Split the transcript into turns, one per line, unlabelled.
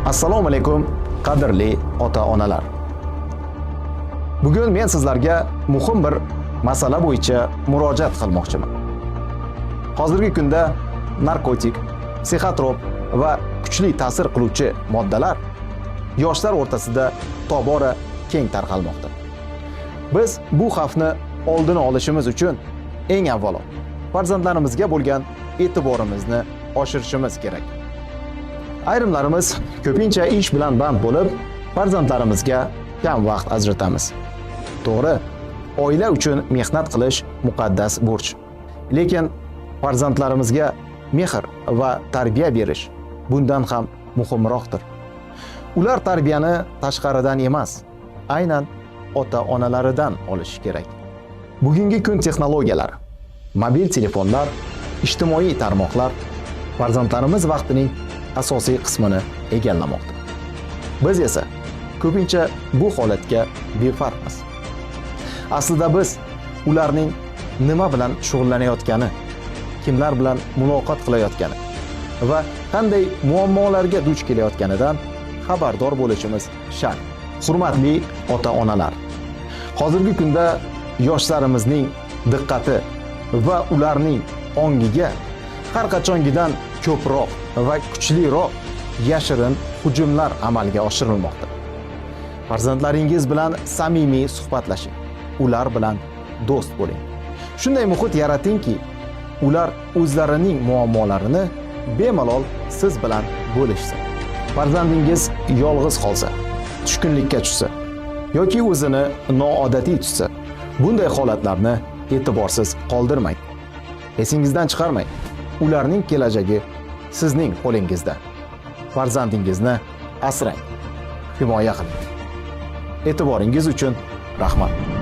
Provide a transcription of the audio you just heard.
Assalomu alaykum, qadrli ota-onalar. Bugun men sizlarga muhim bir masala bo'yicha murojaat qilmoqchiman. Hozirgi kunda narkotik, psixotrop va kuchli ta'sir qiluvchi moddalar yoshlar o'rtasida tobora keng tarqalmoqda. Biz bu xavfni oldini olishimiz uchun eng avvalo farzandlarimizga bo'lgan e'tiborimizni oshirishimiz kerak. Ayrimlarimiz ko'pincha ish bilan band bo'lib, farzandlarimizga kam vaqt ajratamiz. To'g'ri, oila uchun mehnat qilish muqaddas burch. Lekin farzandlarimizga mehr va tarbiya berish bundan ham muhimroqdir. Ular tarbiyani tashqaridan emas, aynan ota-onalaridan olish kerak. Bugungi kun texnologiyalari, mobil telefonlar, ijtimoiy tarmoqlar farzandlarimiz vaqtining asosiy qismini egallamoqda. Biz esa ko'pincha bu holatga befarqmiz. Aslida biz ularning nima bilan shug'ullanayotgani, kimlar bilan muloqot qilayotgani va qanday muammolarga duch kelayotganidan xabardor bo'lishimiz shart. Hurmatli ota-onalar, hozirgi kunda yoshlarimizning diqqati va ularning ongiga har qachongidan ko'proq va kuchliroq yashirin hujumlar amalga oshirilmoqda. Farzandlaringiz bilan samimiy suhbatlashing, ular bilan do'st bo'ling. Shunday muhit yaratingki, ular o'zlarining muammolarini bemalol siz bilan bo'lishsin. Farzandingiz yolg'iz qolsa, tushkunlikka tushsa yoki o'zini noodatiy tutsa, bunday holatlarni e'tiborsiz qoldirmang. Esingizdan chiqarmang. Ularning kelajagi sizning qo'lingizda. Farzandingizni asrang, himoya qiling. E'tiboringiz uchun rahmat.